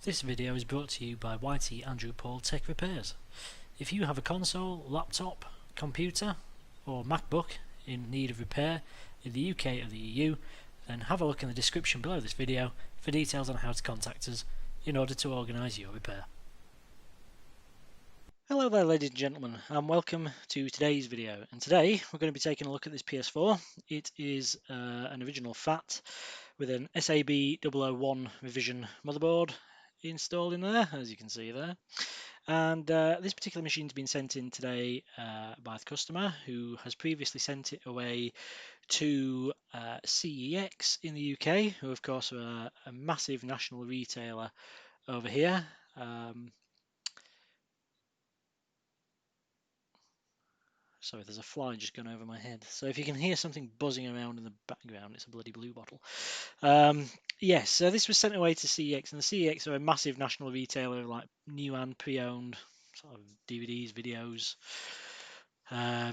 This video is brought to you by YTAndrewPaul Tech Repairs. If you have a console, laptop, computer or Macbook in need of repair in the UK or the EU, then have a look in the description below this video for details on how to contact us in order to organise your repair. Hello there ladies and gentlemen, and welcome to today's video. And today we're going to be taking a look at this PS4. It is an original FAT with an SAB001 revision motherboard installed in there, as you can see there. And this particular machine's been sent in today by the customer, who has previously sent it away to CEX in the UK, who of course are a massive national retailer over here. Sorry, there's a fly just going over my head. So if you can hear something buzzing around in the background, it's a bloody blue bottle. Yes, so this was sent away to CEX, and the CEX are a massive national retailer of like new and pre-owned sort of DVDs, videos,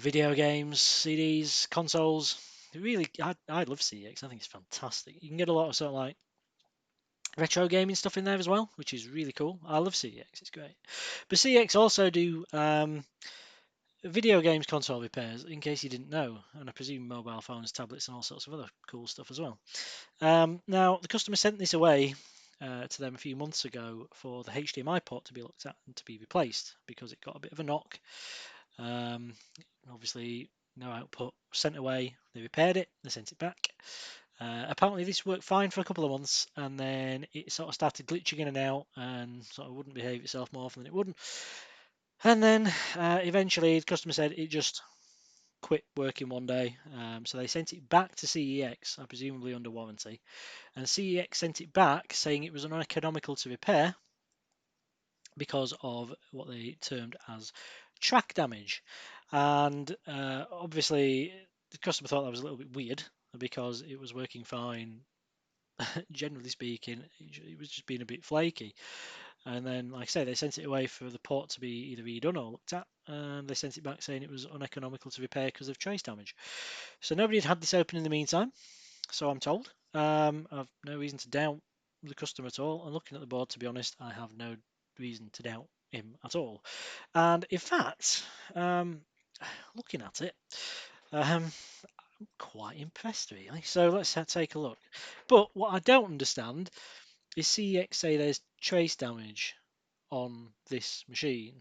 video games, CDs, consoles. Really, I love CEX. I think it's fantastic. You can get a lot of sort of like retro gaming stuff in there as well, which is really cool. I love CEX. It's great. But CEX also do video games console repairs, in case you didn't know, and I presume mobile phones, tablets, and all sorts of other cool stuff as well. Now, the customer sent this away to them a few months ago for the HDMI port to be looked at and to be replaced because it got a bit of a knock. Obviously, no output, sent away. They repaired it, they sent it back. Apparently, this worked fine for a couple of months, and then it sort of started glitching in and out, and sort of wouldn't behave itself more often than it wouldn't. And then eventually the customer said it just quit working one day. So they sent it back to CEX, presumably under warranty. And CEX sent it back saying it was uneconomical to repair because of what they termed as track damage. And obviously the customer thought that was a little bit weird because it was working fine. Generally speaking, it was just being a bit flaky. And then, like I say, they sent it away for the port to be either redone or looked at, and they sent it back saying it was uneconomical to repair because of trace damage. So nobody had this open in the meantime, so I'm told. I've no reason to doubt the customer at all, and looking at the board, to be honest, I have no reason to doubt him at all. And in fact, looking at it, I'm quite impressed really. So let's take a look. But what I don't understand is CEX say there's trace damage on this machine.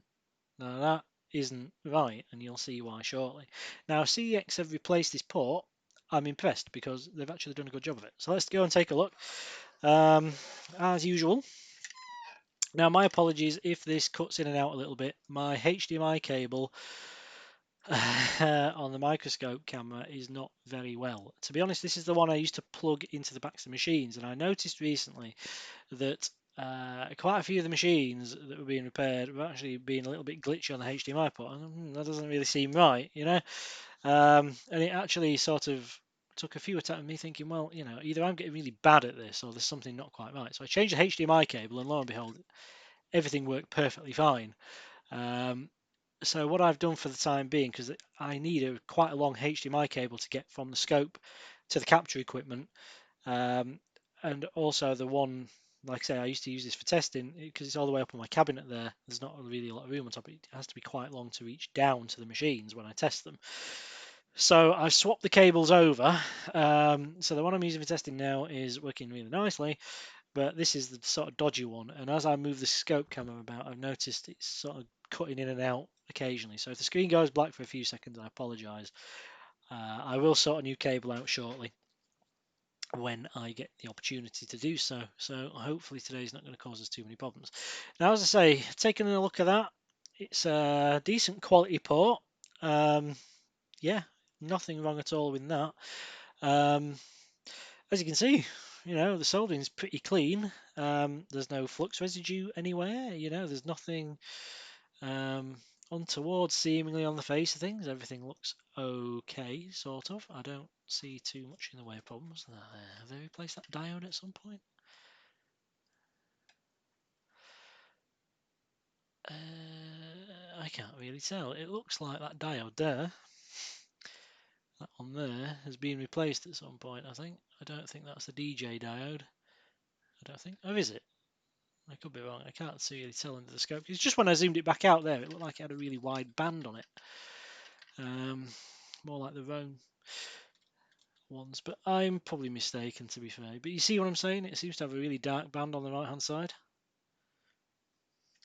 Now that isn't right, and you'll see why shortly. Now CEX have replaced this port. I'm impressed because they've actually done a good job of it. So let's go and take a look. As usual. Now my apologies if this cuts in and out a little bit. My HDMI cable on the microscope camera is not very well. To be honest, this is the one I used to plug into the backs of machines, and I noticed recently that quite a few of the machines that were being repaired were actually being a little bit glitchy on the HDMI port. And that doesn't really seem right, you know. And it actually sort of took a few attempts at me thinking, well, you know, either I'm getting really bad at this or there's something not quite right. So I changed the HDMI cable, and lo and behold, everything worked perfectly fine. So what I've done for the time being, because I need quite a long HDMI cable to get from the scope to the capture equipment, and also the one, like I say, I used to use this for testing because it's all the way up on my cabinet there. There's not really a lot of room on top. It has to be quite long to reach down to the machines when I test them. So I've swapped the cables over. So the one I'm using for testing now is working really nicely, but this is the sort of dodgy one. And as I move the scope camera about, I've noticed it's sort of cutting in and out occasionally. So if the screen goes black for a few seconds, I apologise. I will sort a new cable out shortly when I get the opportunity to do so. So hopefully today's not going to cause us too many problems. Now, as I say, taking a look at that, it's a decent quality port. Yeah, nothing wrong at all with that. As you can see, you know, the soldering's pretty clean. There's no flux residue anywhere. You know, there's nothing untoward seemingly on the face of things. Everything looks okay, sort of. I don't see too much in the way of problems. Have they replaced that diode at some point? I can't really tell. It looks like that diode there, that one there, has been replaced at some point, I think. I don't think that's the DJ diode. I don't think. Or is it? I could be wrong. I can't see really tell under the scope. It's just when I zoomed it back out there, it looked like it had a really wide band on it. More like the Rome ones, but I'm probably mistaken, to be fair. But you see what I'm saying? It seems to have a really dark band on the right-hand side.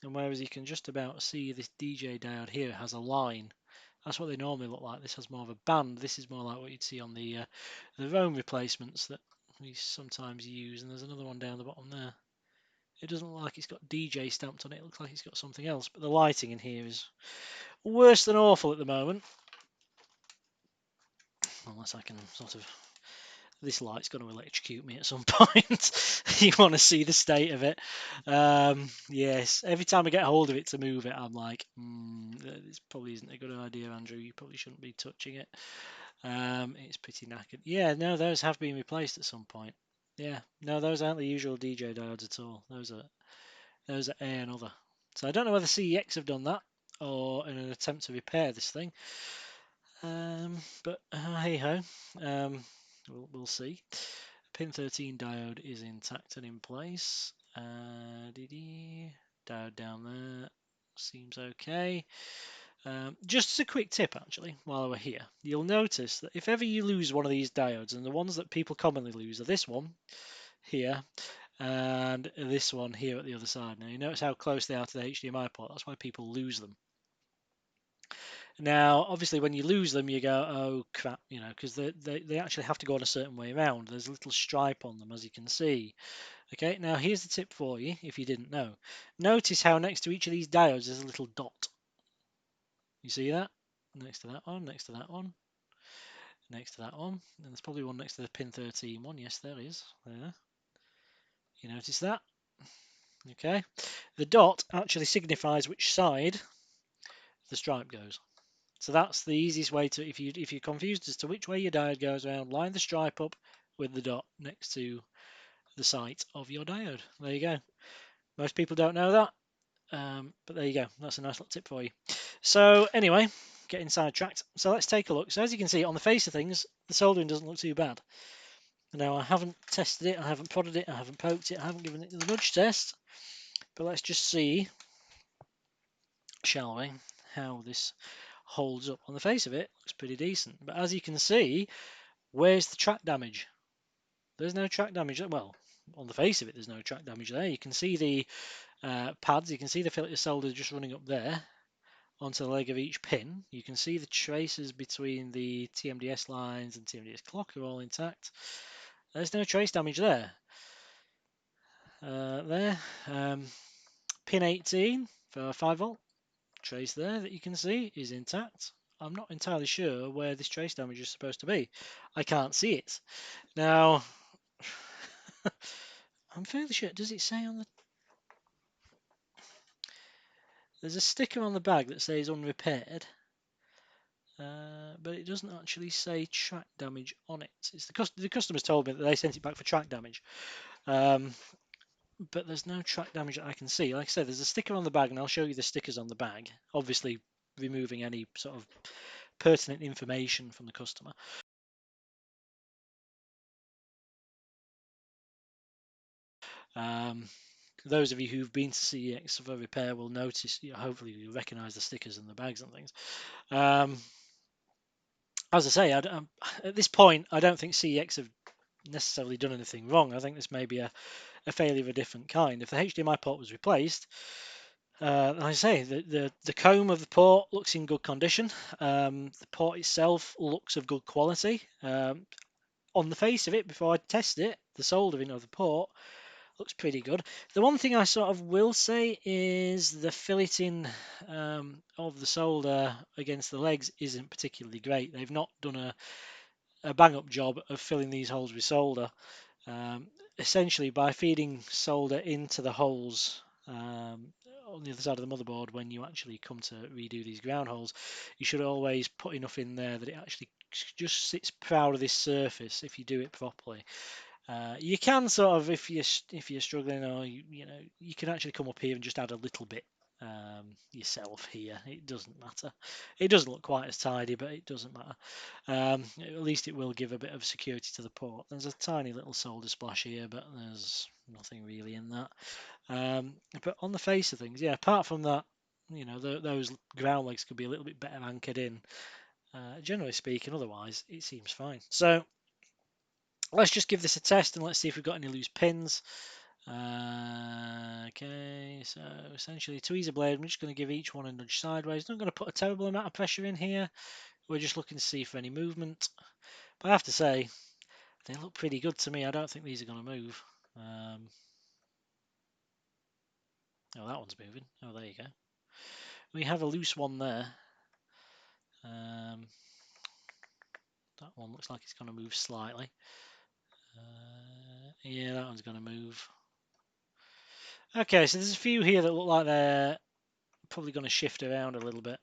And whereas you can just about see this DJ diode here has a line, that's what they normally look like. This has more of a band. This is more like what you'd see on the Rome replacements that we sometimes use. And there's another one down the bottom there. It doesn't look like it's got DJ stamped on it. It looks like it's got something else. But the lighting in here is worse than awful at the moment. Unless I can sort of... This light's going to electrocute me at some point. You want to see the state of it. Yes, every time I get hold of it to move it, I'm like, this probably isn't a good idea, Andrew. You probably shouldn't be touching it. It's pretty knackered. Yeah, no, those have been replaced at some point. Yeah, no, those aren't the usual DJ diodes at all. Those are A and other. So I don't know whether CEX have done that or in an attempt to repair this thing. But hey ho, we'll see. Pin 13 diode is intact and in place. Diode down there seems okay. Just as a quick tip, actually, while we're here, you'll notice that if ever you lose one of these diodes, and the ones that people commonly lose are this one here and this one here at the other side. Now you notice how close they are to the HDMI port. That's why people lose them. Now, obviously, when you lose them, you go, oh crap, you know, because they actually have to go on a certain way around. There's a little stripe on them, as you can see. Okay, now here's the tip for you, if you didn't know. Notice how next to each of these diodes there's a little dot. You see that? Next to that one, next to that one, next to that one. And there's probably one next to the pin 13 one. Yes, there is. There. You notice that? Okay. The dot actually signifies which side the stripe goes. So that's the easiest way to, if you're confused as to which way your diode goes around, line the stripe up with the dot next to the site of your diode. There you go. Most people don't know that, but there you go. That's a nice little tip for you. So anyway, getting sidetracked. So let's take a look. So as you can see on the face of things, the soldering doesn't look too bad. Now I haven't tested it, I haven't prodded it, I haven't poked it, I haven't given it the nudge test. But let's just see, shall we, how this holds up. On the face of it, looks pretty decent. But as you can see, where's the track damage? There's no track damage. Well, on the face of it, there's no track damage there. You can see the pads. You can see the fillet solder just running up there onto the leg of each pin. You can see the traces between the TMDS lines and TMDS clock are all intact. There's no trace damage there. Pin 18 for 5 volt. Trace there that you can see is intact. I'm not entirely sure where this trace damage is supposed to be. I can't see it. Now, I'm fairly sure, does it say on the... There's a sticker on the bag that says unrepaired, but it doesn't actually say track damage on it. It's the customers told me that they sent it back for track damage. But there's no track damage that I can see. Like I said, there's a sticker on the bag, and I'll show you the stickers on the bag, obviously removing any sort of pertinent information from the customer. Those of you who've been to CEX for repair will notice, hopefully you'll recognise the stickers and the bags and things. As I say, at this point, I don't think CEX have necessarily done anything wrong. I think this may be a failure of a different kind. If the HDMI port was replaced, like I say, the comb of the port looks in good condition. The port itself looks of good quality. On the face of it, before I test it, the soldering of the port looks pretty good. The one thing I sort of will say is the filleting of the solder against the legs isn't particularly great. They've not done a bang-up job of filling these holes with solder. Essentially, by feeding solder into the holes on the other side of the motherboard, when you actually come to redo these ground holes, you should always put enough in there that it actually just sits proud of this surface if you do it properly. You can sort of, if you're struggling, or you can actually come up here and just add a little bit yourself here. It doesn't matter. It doesn't look quite as tidy, but it doesn't matter. At least it will give a bit of security to the port. There's a tiny little solder splash here, but there's nothing really in that. But on the face of things, yeah, apart from that, those ground legs could be a little bit better anchored in. Generally speaking, otherwise, it seems fine. So let's just give this a test and let's see if we've got any loose pins. Okay, so essentially tweezer blade, I'm just going to give each one a nudge sideways. Not going to put a terrible amount of pressure in here. We're just looking to see for any movement. But I have to say, they look pretty good to me. I don't think these are going to move. Oh, that one's moving. Oh, there you go. We have a loose one there. That one looks like it's going to move slightly. Yeah, that one's going to move. Okay, so there's a few here that look like they're probably going to shift around a little bit.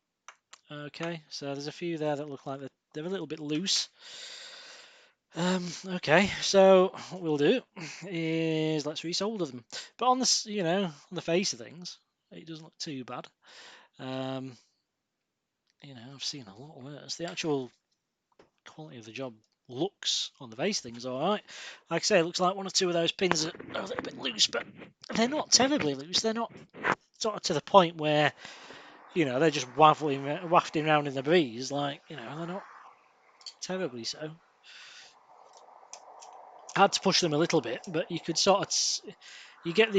Okay, so there's a few there that look like they're a little bit loose. Okay, so what we'll do is let's resolder them. But on this, on the face of things, it doesn't look too bad. I've seen a lot worse. The actual quality of the job looks on the face things all right. Like I say, it looks like one or two of those pins are a little bit loose, but they're not terribly loose. They're not sort of to the point where they're just wafting around in the breeze. Like they're not terribly so. I had to push them a little bit, but you could you get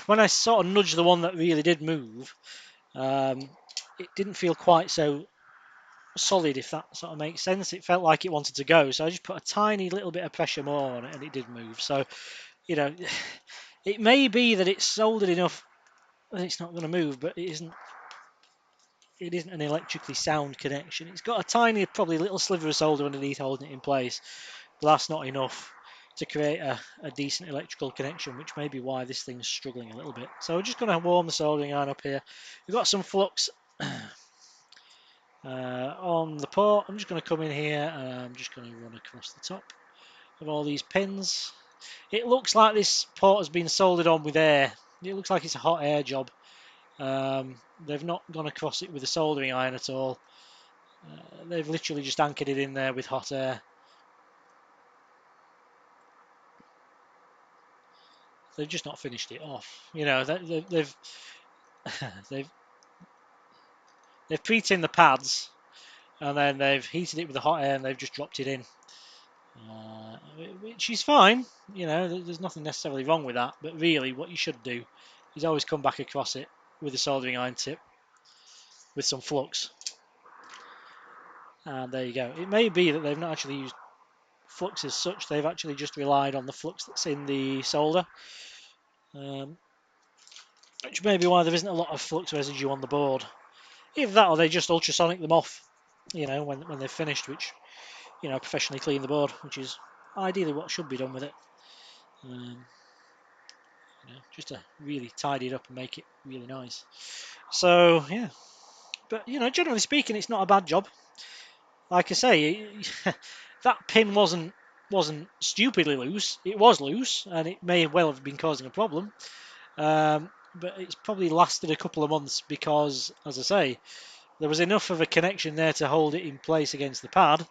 when I sort of nudged the one that really did move, it didn't feel quite so solid, if that sort of makes sense. It felt like it wanted to go, so I just put a tiny little bit of pressure more on it and it did move. So it may be that it's soldered enough that it's not going to move, but it isn't an electrically sound connection. It's got a tiny, probably little sliver of solder underneath holding it in place, but that's not enough to create a decent electrical connection, which may be why this thing's struggling a little bit. So we're just going to warm the soldering iron up here. We've got some flux on the port. I'm just going to come in here and I'm just going to run across the top of all these pins. It looks like this port has been soldered on with air. It looks like it's a hot air job. They've not gone across it with a soldering iron at all. They've literally just anchored it in there with hot air. They've just not finished it off. They've they've pre-tinned the pads and then they've heated it with the hot air and they've just dropped it in, which is fine. There's nothing necessarily wrong with that. But really, what you should do is always come back across it with a soldering iron tip with some flux. And there you go. It may be that they've not actually used flux as such. They've actually just relied on the flux that's in the solder, which may be why there isn't a lot of flux residue on the board. Either that or they just ultrasonic them off, when they've finished, which, professionally clean the board, which is ideally what should be done with it. Just to really tidy it up and make it really nice. So, yeah. But, generally speaking, it's not a bad job. Like I say, that pin wasn't stupidly loose. It was loose, and it may well have been causing a problem. But it's probably lasted a couple of months because, as I say, there was enough of a connection there to hold it in place against the pad.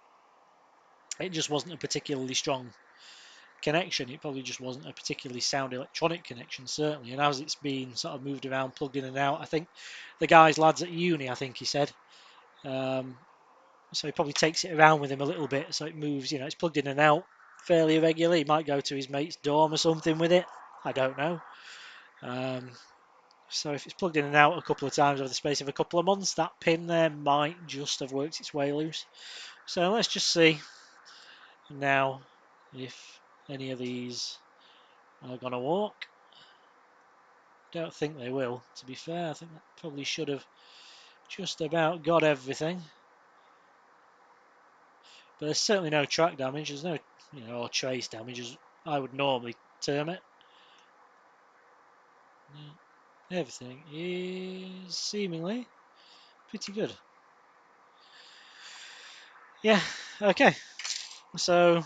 It just wasn't a particularly strong connection. It probably just wasn't a particularly sound electronic connection, certainly. And as it's been sort of moved around, plugged in and out, I think the lads at uni, I think he said. So he probably takes it around with him a little bit, so it moves. It's plugged in and out fairly regularly. He might go to his mate's dorm or something with it. I don't know. So if it's plugged in and out a couple of times over the space of a couple of months, that pin there might just have worked its way loose. So let's just see now if any of these are going to work. Don't think they will, to be fair. I think that probably should have just about got everything. But there's certainly no track damage. There's no, or trace damage, as I would normally term it. Everything is seemingly pretty good. Yeah, okay. So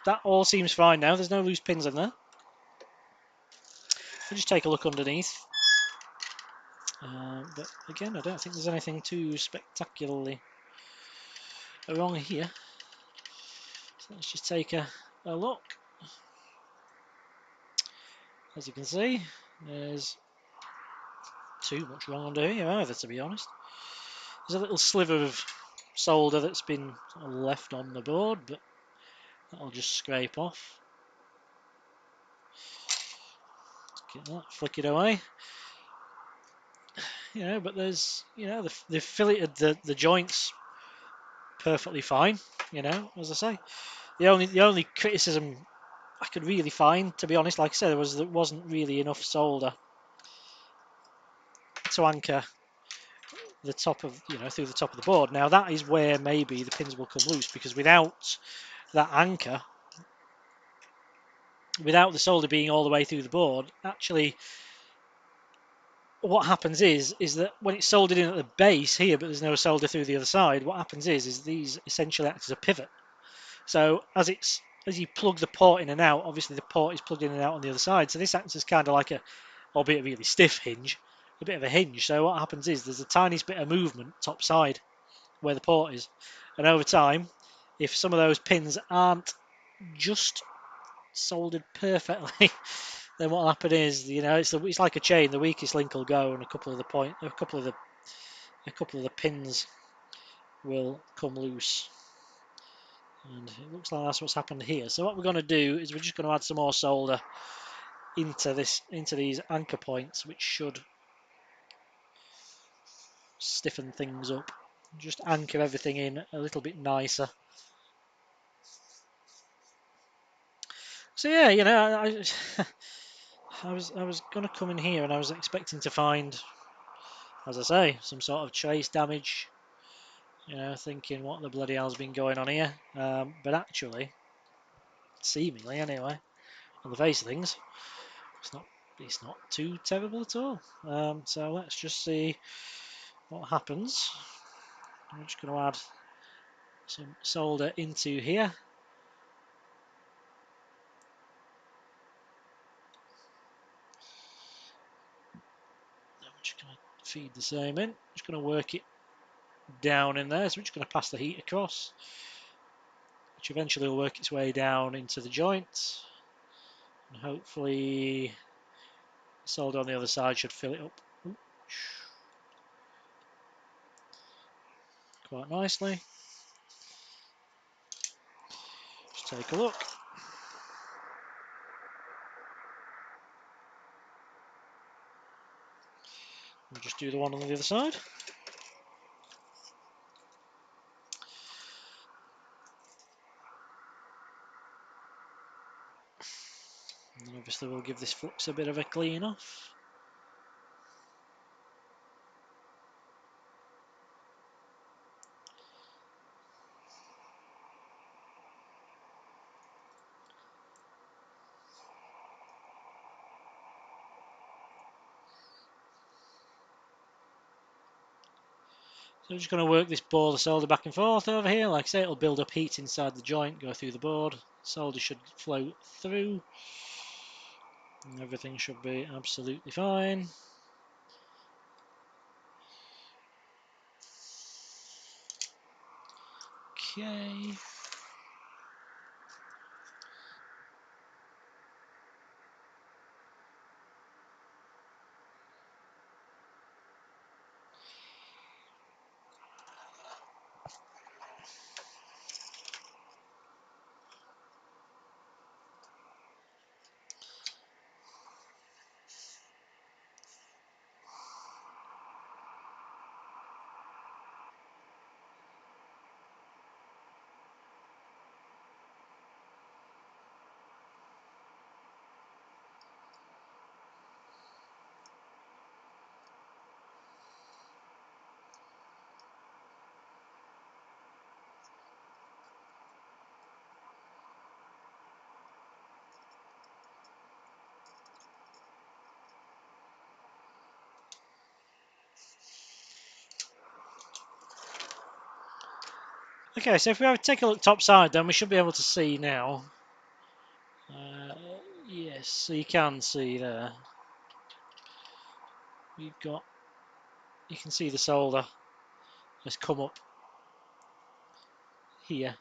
that all seems fine now. There's no loose pins in there. We'll just take a look underneath. But again, I don't think there's anything too spectacularly wrong here. So let's just take a look. As you can see, there's too much wrong under here either, to be honest. There's a little sliver of solder that's been sort of left on the board, but that'll just scrape off. Get that, flick it away. But there's, they've filleted the joints perfectly fine. As I say, the only criticism I could really find, to be honest, like I said, there wasn't really enough solder to anchor the top of, through the top of the board. Now that is where maybe the pins will come loose, because without that anchor, without the solder being all the way through the board, actually what happens is that when it's soldered in at the base here, but there's no solder through the other side, what happens is these essentially act as a pivot. So as you plug the port in and out, obviously the port is plugged in and out on the other side. So this acts as kind of like a, albeit a really stiff hinge, a bit of a hinge. So what happens is there's a tiniest bit of movement top side where the port is, and over time, if some of those pins aren't just soldered perfectly, then what will happen is, it's like a chain. The weakest link will go, and a couple of the pins will come loose. And it looks like that's what's happened here. So what we're going to do is we're just going to add some more solder into these anchor points, which should stiffen things up. Just anchor everything in a little bit nicer. So yeah, I was going to come in here and I was expecting to find, as I say, some sort of trace damage. Thinking what the bloody hell's been going on here. But actually, seemingly anyway, on the face of things, it's not too terrible at all. So let's just see what happens. I'm just going to add some solder into here. I'm just going to feed the same in. Just going to work it down in there. So we're just going to pass the heat across, which eventually will work its way down into the joints. And hopefully the solder on the other side should fill it up quite nicely. Just take a look. We'll just do the one on the other side. And then obviously we'll give this flux a bit of a clean off. So I'm just going to work this ball of solder back and forth over here. Like I say, it'll build up heat inside the joint, go through the board. Solder should flow through. And everything should be absolutely fine. Okay. Okay, so if we take a look top side, then we should be able to see now. Yes, so you can see there. We've got you can see the solder has come up here.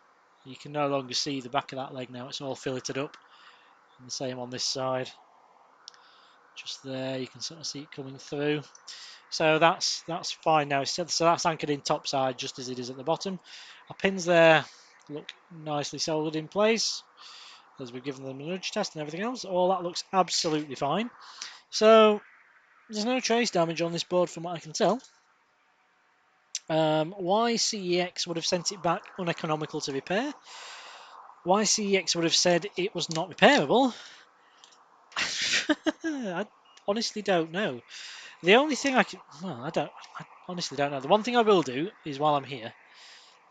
You can no longer see the back of that leg now, it's all filleted up. And the same on this side. Just there, you can sort of see it coming through. So that's fine now. So that's anchored in top side just as it is at the bottom. Our pins there look nicely soldered in place as we've given them a nudge test and everything else. All that looks absolutely fine. So there's no trace damage on this board from what I can tell. Why CEX would have sent it back uneconomical to repair? Why CEX would have said it was not repairable? I honestly don't know. The only thing I honestly don't know. The one thing I will do is while I'm here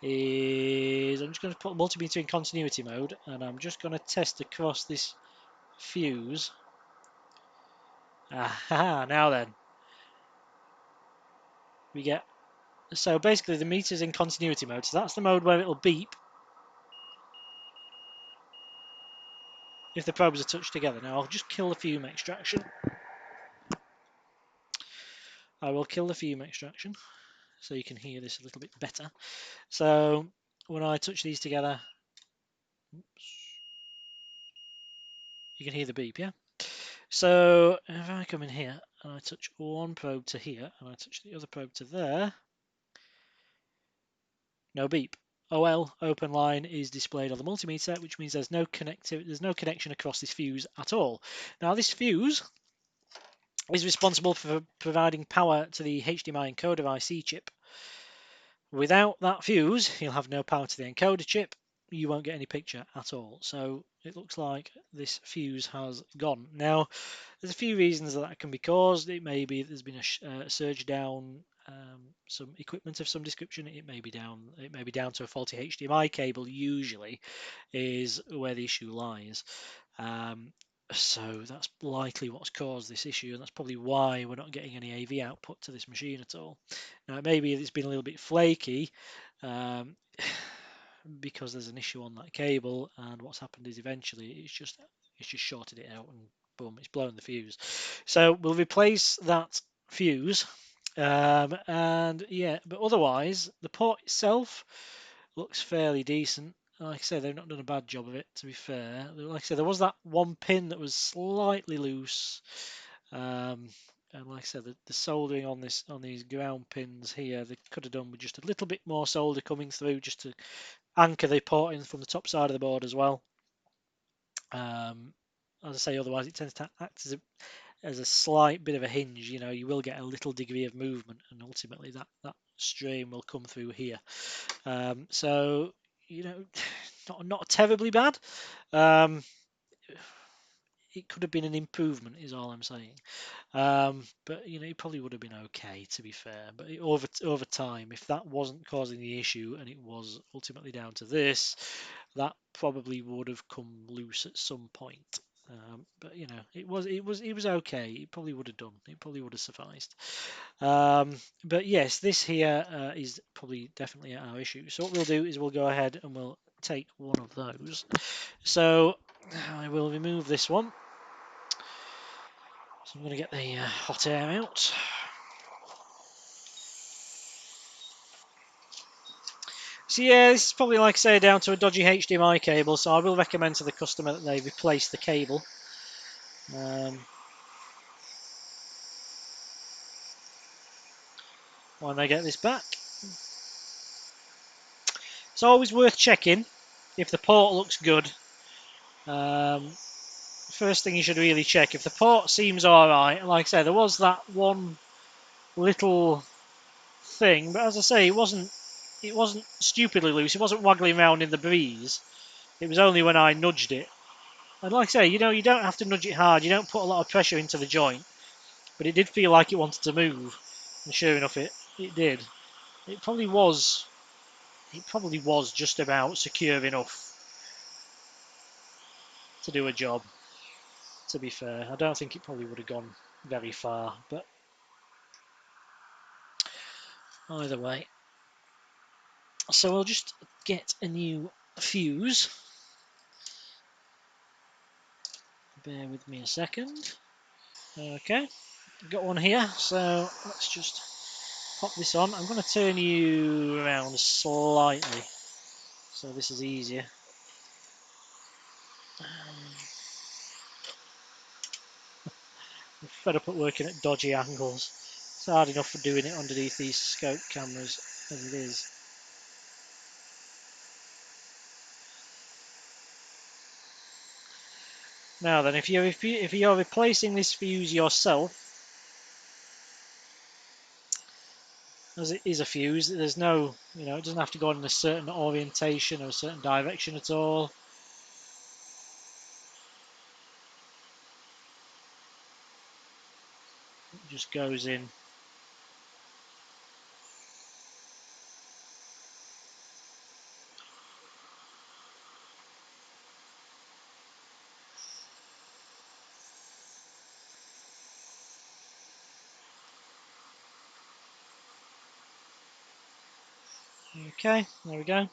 is I'm just going to put the multimeter in continuity mode and I'm just going to test across this fuse. Aha, now then. We get, so basically the meter's in continuity mode, so that's the mode where it'll beep if the probes are touched together. Now I'll just kill the fume extraction. I will kill the fume extraction so you can hear this a little bit better. So when I touch these together, you can hear the beep, yeah? So if I come in here and I touch one probe to here and I touch the other probe to there, no beep. OL open line is displayed on the multimeter, which means there's no connection across this fuse at all. Now this fuse is responsible for providing power to the HDMI encoder IC chip. Without that fuse, you'll have no power to the encoder chip. You won't get any picture at all. So it looks like this fuse has gone. Now, there's a few reasons that can be caused. It may be there's been a surge down some equipment of some description. It may be down to a faulty HDMI cable. Usually, is where the issue lies. So that's likely what's caused this issue, and that's probably why we're not getting any AV output to this machine at all. Now, maybe it's been a little bit flaky because there's an issue on that cable, and what's happened is eventually it's just shorted it out, and boom, it's blown the fuse. So we'll replace that fuse, and yeah, but otherwise the port itself looks fairly decent. Like I say, they've not done a bad job of it, to be fair. Like I said, there was that one pin that was slightly loose. And like I said, the soldering on these ground pins here, they could have done with just a little bit more solder coming through just to anchor the port in from the top side of the board as well. As I say, otherwise it tends to act as a slight bit of a hinge. You know, you will get a little degree of movement, and ultimately that strain will come through here. So you know, not terribly bad. It could have been an improvement, is all I'm saying. But you know, it probably would have been okay, to be fair. But over time, if that wasn't causing the issue and it was ultimately down to this, that probably would have come loose at some point. But you know, it was okay. It probably would have done. It probably would have sufficed. But yes, this here is probably definitely our issue. So what we'll do is we'll go ahead and we'll take one of those. So I will remove this one. So I'm going to get the hot air out. So yeah, this is probably, like I say, down to a dodgy HDMI cable, so I will recommend to the customer that they replace the cable. When they get this back. It's always worth checking if the port looks good. First thing you should really check, if the port seems alright, like I say, there was that one little thing, but as I say, it wasn't stupidly loose, it wasn't waggling around in the breeze. It was only when I nudged it. And like I say, you know, you don't have to nudge it hard, you don't put a lot of pressure into the joint, but it did feel like it wanted to move, and sure enough it did. It probably was just about secure enough to do a job, to be fair. I don't think it probably would have gone very far, but either way. So I'll just get a new fuse. Bear with me a second. Okay, got one here, so let's just pop this on. I'm going to turn you around slightly, so this is easier. I'm fed up at working at dodgy angles. It's hard enough for doing it underneath these scope cameras as it is. Now then, if you're replacing this fuse yourself, as it is a fuse, there's no, it doesn't have to go in a certain orientation or a certain direction at all. It just goes in. Okay, there we go.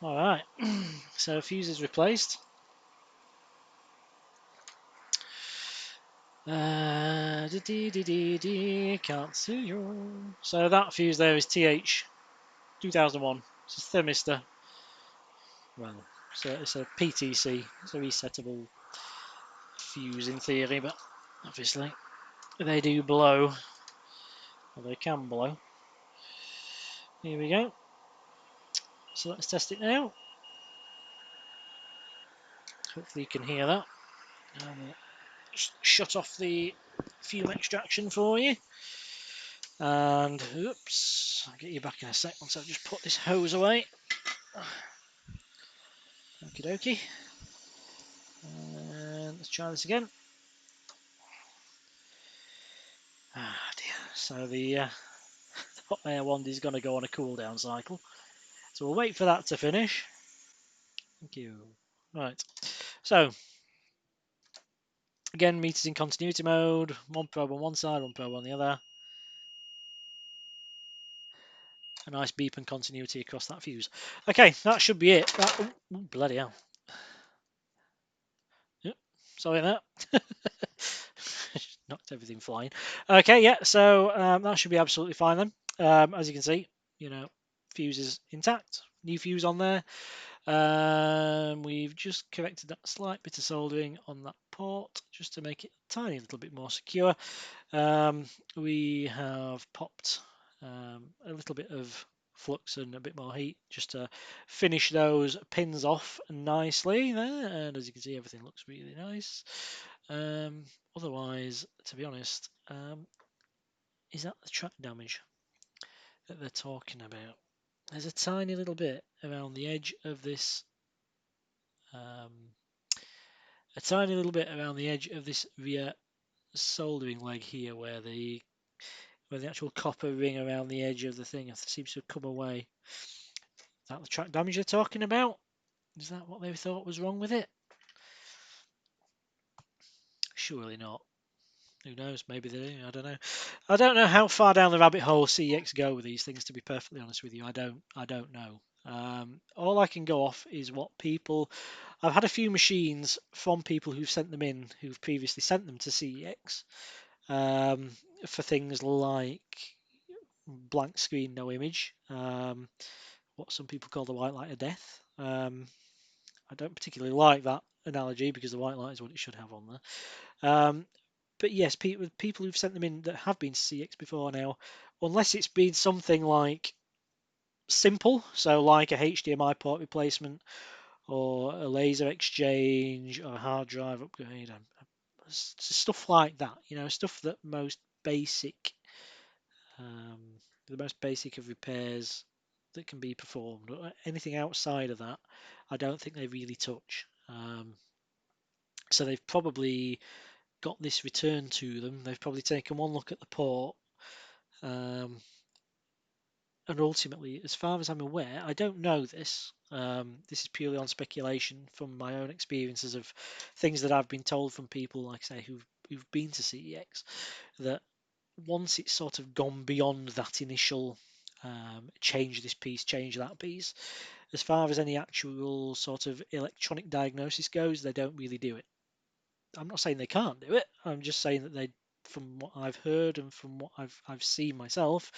All right, so fuse is replaced. Can't see you. So that fuse there is TH 2001. It's a thermistor. Well, so it's a PTC. It's a resettable fuse in theory, but obviously they do blow, or they can blow. Here we go. So let's test it now. Hopefully you can hear that. Just shut off the fume extraction for you. And oops, I'll get you back in a sec once I've just put this hose away. Okie dokie. And let's try this again. Ah dear. So the hot air wand is going to go on a cool down cycle. So we'll wait for that to finish. Thank you. Right. So again, meters in continuity mode. One probe on one side, one probe on the other. A nice beep and continuity across that fuse. Okay, that should be it. Bloody hell. Yep, sorry that. Knocked everything flying. Okay, yeah, so that should be absolutely fine then. As you can see, fuse is intact. New fuse on there. We've just corrected that slight bit of soldering on that port just to make it a tiny little bit more secure. We have popped a little bit of flux and a bit more heat just to finish those pins off nicely there, and as you can see, everything looks really nice. Otherwise, to be honest, is that the track damage that they're talking about? There's a tiny little bit around the edge of this rear soldering leg here, where the actual copper ring around the edge of the thing seems to have come away. Is that the track damage they're talking about? Is that what they thought was wrong with it? Surely not. Who knows? Maybe they do. I don't know. I don't know how far down the rabbit hole CEX go with these things. To be perfectly honest with you, I don't know. All I can go off is what people. I've had a few machines from people who've sent them in, who've previously sent them to CEX for things like blank screen, no image. What some people call the white light of death. I don't particularly like that analogy because the white light is what it should have on there. But yes, people who've sent them in that have been to CEX before now, unless it's been something like simple, so like a HDMI port replacement or a laser exchange or a hard drive upgrade, stuff like that, stuff that most basic, the most basic of repairs that can be performed. Anything outside of that, I don't think they really touch. So they've probably got this returned to them. They've probably taken one look at the port, and ultimately, as far as I'm aware, I don't know this. This is purely on speculation from my own experiences of things that I've been told from people, like I say, who've been to CEX, that once it's sort of gone beyond that initial change this piece, change that piece, as far as any actual sort of electronic diagnosis goes, they don't really do it. I'm not saying they can't do it. I'm just saying that from what I've heard and from what I've seen myself,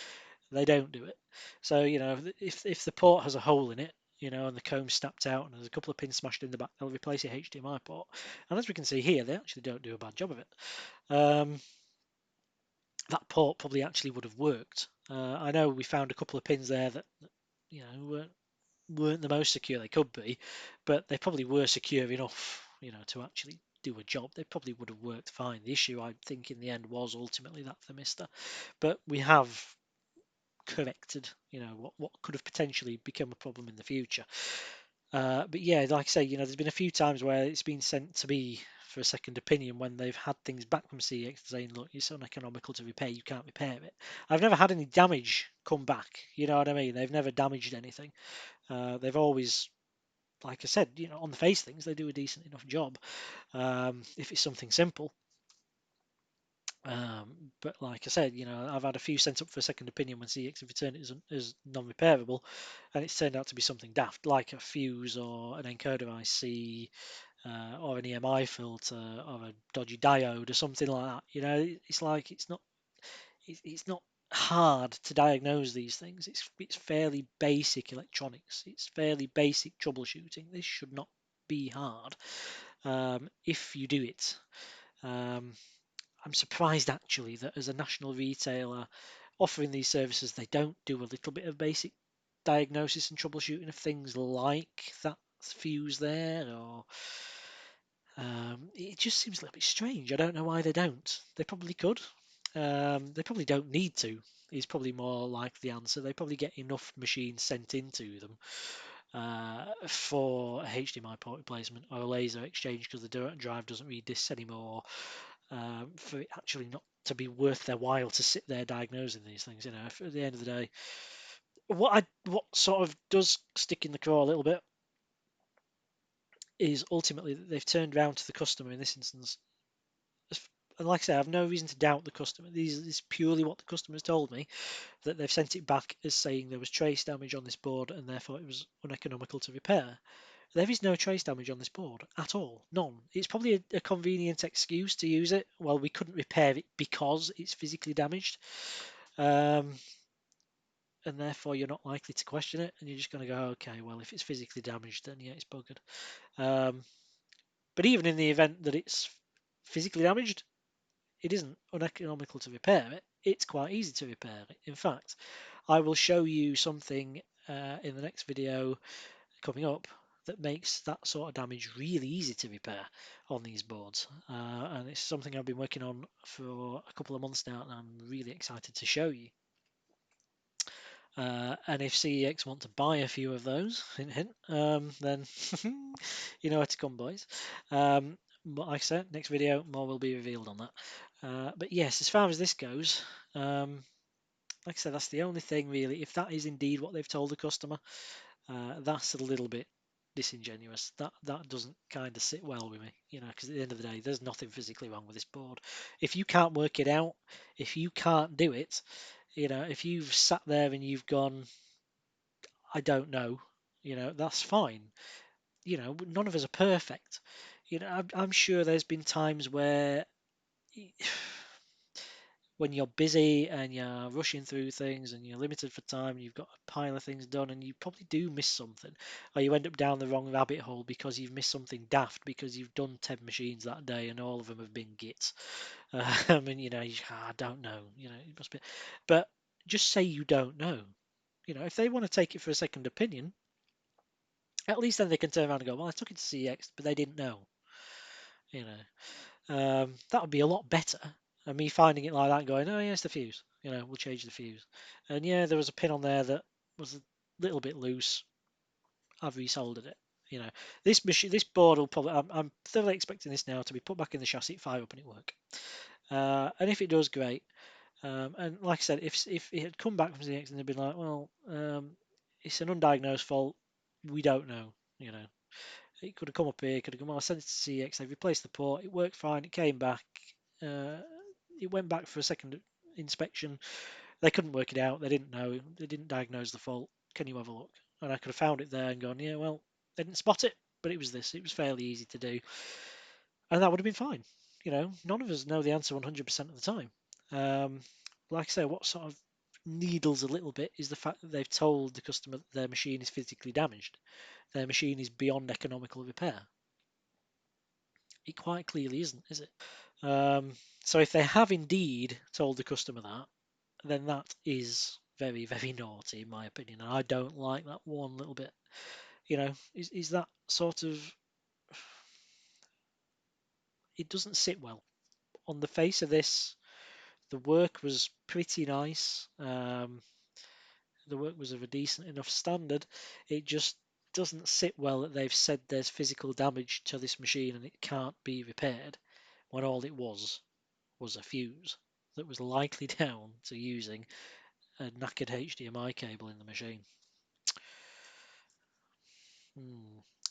they don't do it. So if the port has a hole in it, and the comb's snapped out and there's a couple of pins smashed in the back, they'll replace your HDMI port. And as we can see here, they actually don't do a bad job of it. That port probably actually would have worked. I know we found a couple of pins there that weren't the most secure they could be, but they probably were secure enough, to actually do a job. They probably would have worked fine. The issue, I think, in the end was ultimately that thermistor. But we have corrected, what could have potentially become a problem in the future. But yeah, like I say, there's been a few times where it's been sent to me for a second opinion when they've had things back from CEX saying, look, it's uneconomical to repair, you can't repair it. I've never had any damage come back, you know what I mean? They've never damaged anything. They've always, like I said, on the face things, they do a decent enough job if it's something simple. But like I said, I've had a few sent up for a second opinion when CEX have returned it as non-repairable, and it's turned out to be something daft, like a fuse or an encoder IC, or an EMI filter, or a dodgy diode, or something like that. It's like it's not hard to diagnose these things. It's fairly basic electronics. It's fairly basic troubleshooting. This should not be hard if you do it. I'm surprised actually that as a national retailer offering these services, they don't do a little bit of basic diagnosis and troubleshooting of things like that fuse there, or it just seems a little bit strange. I don't know why they don't. They probably could. They probably don't need to. Is probably more like the answer. They probably get enough machines sent into them for a HDMI port replacement or a laser exchange because the drive doesn't read discs anymore. For it actually not to be worth their while to sit there diagnosing these things. At the end of the day, what sort of does stick in the craw a little bit is ultimately that they've turned around to the customer in this instance. And like I say, I have no reason to doubt the customer. This is purely what the customer has told me, that they've sent it back as saying there was trace damage on this board and therefore it was uneconomical to repair. There is no trace damage on this board at all. None. It's probably a convenient excuse to use it. Well, we couldn't repair it because it's physically damaged. And therefore you're not likely to question it, and you're just going to go, okay, well, if it's physically damaged, then yeah, it's buggered. But even in the event that it's physically damaged, it isn't uneconomical to repair it. It's quite easy to repair it. In fact, I will show you something in the next video coming up that makes that sort of damage really easy to repair on these boards. And it's something I've been working on for a couple of months now, and I'm really excited to show you. And if CEX want to buy a few of those, hint, hint, then you know where to come, boys. But like I said, next video, more will be revealed on that. But yes, as far as this goes, like I said, that's the only thing really. If that is indeed what they've told the customer, that's a little bit disingenuous. That doesn't kind of sit well with me, because at the end of the day, there's nothing physically wrong with this board. If you can't work it out, if you can't do it, if you've sat there and you've gone, I don't know, that's fine. None of us are perfect. I'm sure there's been times where when you're busy and you're rushing through things and you're limited for time and you've got a pile of things done and you probably do miss something, or you end up down the wrong rabbit hole because you've missed something daft because you've done 10 machines that day and all of them have been gits. And I don't know, it must be, but just say you don't know. If they want to take it for a second opinion, at least then they can turn around and go, well, I took it to CEX, but they didn't know. That would be a lot better than me finding it like that and going, oh, yeah, it's the fuse. We'll change the fuse. And yeah, there was a pin on there that was a little bit loose. I've resoldered it. This machine, this board will probably, I'm thoroughly expecting this now to be put back in the chassis, fire up and it work. And if it does, great. And like I said, if it had come back from CX and they'd been like, well, it's an undiagnosed fault, we don't know. It could have come up here, it could have come, I sent it to CX, they replaced the port, it worked fine, it came back, it went back for a second inspection, they couldn't work it out, they didn't know, they didn't diagnose the fault, can you have a look? And I could have found it there and gone, yeah, well, they didn't spot it, but it was fairly easy to do, and that would have been fine. none of us know the answer 100% of the time. Like I say, what sort of needles a little bit is the fact that they've told the customer that their machine is physically damaged. Their machine is beyond economical repair. It quite clearly isn't, is it? So if they have indeed told the customer that, then that is very, very naughty, in my opinion. And I don't like that one little bit. Is that sort of. It doesn't sit well. On the face of this, the work was pretty nice. The work was of a decent enough standard. It just doesn't sit well that they've said there's physical damage to this machine and it can't be repaired, when all it was a fuse that was likely down to using a knackered HDMI cable in the machine.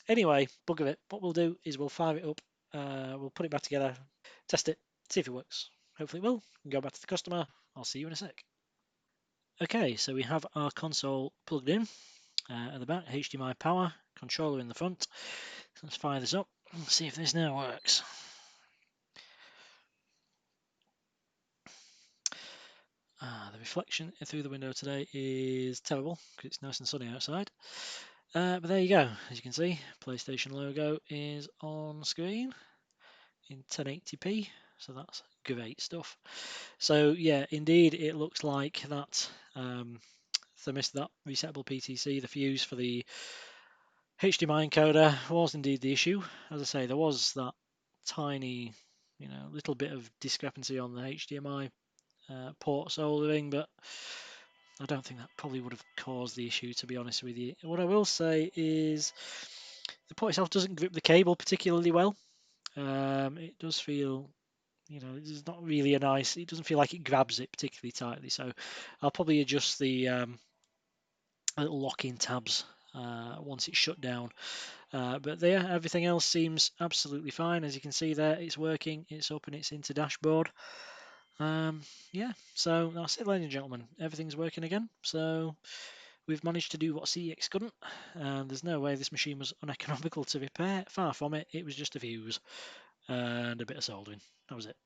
Anyway, bug of it. What we'll do is we'll fire it up, we'll put it back together, test it, see if it works. Hopefully it will. Go back to the customer. I'll see you in a sec. Okay, so we have our console plugged in at the back, HDMI power, controller in the front. Let's fire this up and see if this now works. The reflection through the window today is terrible because it's nice and sunny outside. But there you go. As you can see, PlayStation logo is on screen in 1080p, so that's great stuff. So yeah, indeed, it looks like that thermistor, that resettable PTC, the fuse for the HDMI encoder was indeed the issue. As I say, there was that tiny, little bit of discrepancy on the HDMI port soldering, but I don't think that probably would have caused the issue, to be honest with you. What I will say is the port itself doesn't grip the cable particularly well. It does feel, it's not really it doesn't feel like it grabs it particularly tightly. So I'll probably adjust the little lock-in tabs once it's shut down. But there, everything else seems absolutely fine. As you can see there, it's working, it's up and it's into dashboard. Yeah, so that's it, ladies and gentlemen. Everything's working again. So we've managed to do what CEX couldn't. There's no way this machine was uneconomical to repair. Far from it. It was just a fuse and a bit of soldering. That was it.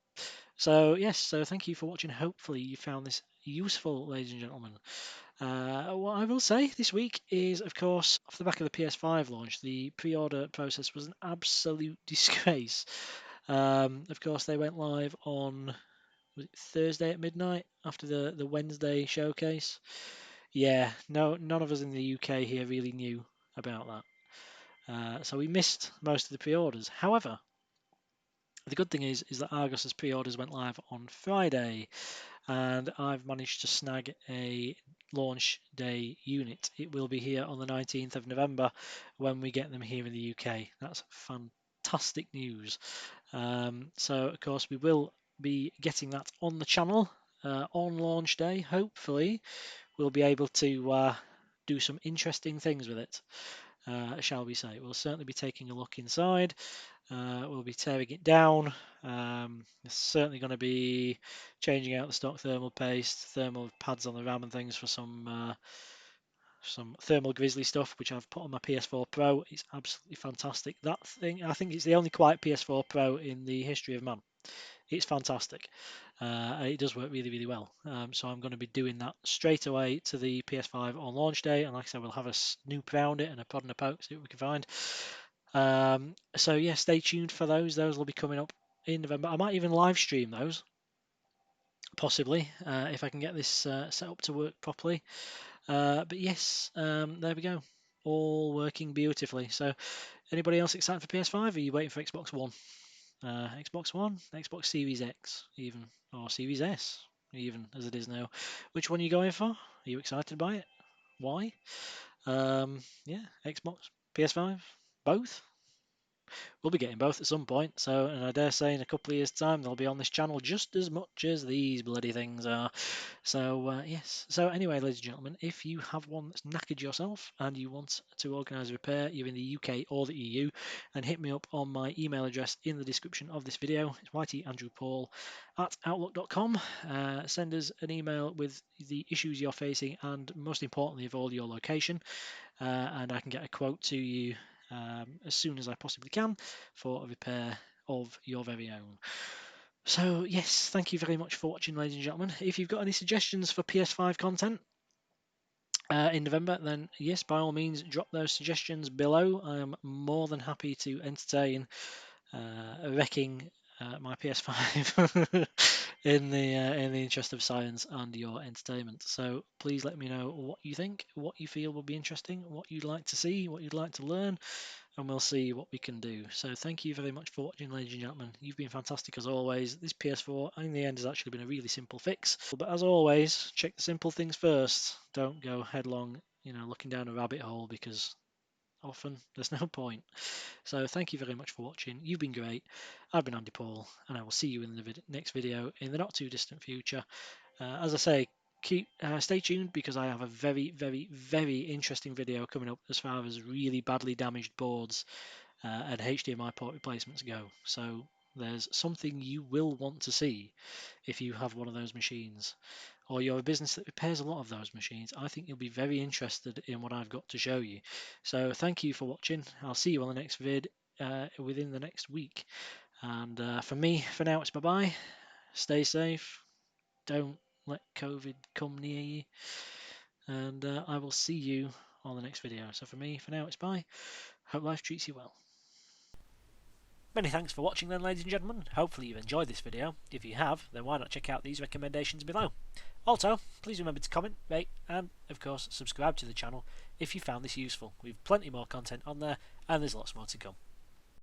So yes, so thank you for watching. Hopefully you found this useful, ladies and gentlemen. What I will say this week is, of course, off the back of the PS5 launch, the pre-order process was an absolute disgrace. Of course, they went live on, was it Thursday at midnight after the Wednesday showcase. Yeah, no, none of us in the UK here really knew about that. So we missed most of the pre-orders. However, the good thing is that Argos's pre-orders went live on Friday, and I've managed to snag a launch day unit. It will be here on the 19th of November when we get them here in the UK. That's fantastic news. So, of course, we will be getting that on the channel on launch day. Hopefully, we'll be able to do some interesting things with it, shall we say. We'll certainly be taking a look inside. We'll be tearing it down. It's certainly going to be changing out the stock thermal paste, thermal pads on the RAM and things for some thermal grizzly stuff, which I've put on my PS4 Pro. It's absolutely fantastic. That thing, I think it's the only quiet PS4 Pro in the history of man. It's fantastic. It does work really, really well. So I'm going to be doing that straight away to the PS5 on launch day. And like I said, we'll have a snoop around it and a prod and a poke, see what we can find. So yeah, stay tuned for those. Those will be coming up in November. I might even live stream those, possibly, if I can get this set up to work properly. But yes, there we go. All working beautifully. So anybody else excited for PS5? Or are you waiting for Xbox One? Xbox One, Xbox Series X, even, or Series S, even as it is now. Which one are you going for? Are you excited by it? Why? Yeah, Xbox, PS5, both. We'll be getting both at some point. So, and I dare say in a couple of years' time they'll be on this channel just as much as these bloody things are. So yes. So anyway, ladies and gentlemen, if you have one that's knackered yourself and you want to organise a repair, you're in the UK or the EU, then hit me up on my email address in the description of this video. It's YTAndrewPaul@outlook.com. Send us an email with the issues you're facing and most importantly of all your location, and I can get a quote to you as soon as I possibly can for a repair of your very own. So yes, thank you very much for watching, ladies and gentlemen. If you've got any suggestions for PS5 content in November, then yes, by all means, drop those suggestions below. I am more than happy to entertain wrecking my PS5 in the interest of science and your entertainment. So please let me know what you think, what you feel would be interesting, what you'd like to see, what you'd like to learn, and we'll see what we can do. So thank you very much for watching, ladies and gentlemen. You've been fantastic as always. This PS4 in the end has actually been a really simple fix, but as always, check the simple things first. Don't go headlong, looking down a rabbit hole, because often there's no point. So thank you very much for watching. You've been great. I've been Andy Paul, and I will see you in the next video in the not too distant future. As I say, stay tuned, because I have a very, very, very interesting video coming up as far as really badly damaged boards and HDMI port replacements go. So there's something you will want to see if you have one of those machines, or you're a business that repairs a lot of those machines. I think you'll be very interested in what I've got to show you. So thank you for watching. I'll see you on the next vid within the next week. And for me, for now, it's bye-bye. Stay safe. Don't let COVID come near you. And I will see you on the next video. So for me, for now, it's bye. Hope life treats you well. Many thanks for watching then, ladies and gentlemen. Hopefully you've enjoyed this video. If you have, then why not check out these recommendations below. Also, please remember to comment, rate, and of course subscribe to the channel if you found this useful. We've plenty more content on there, and there's lots more to come.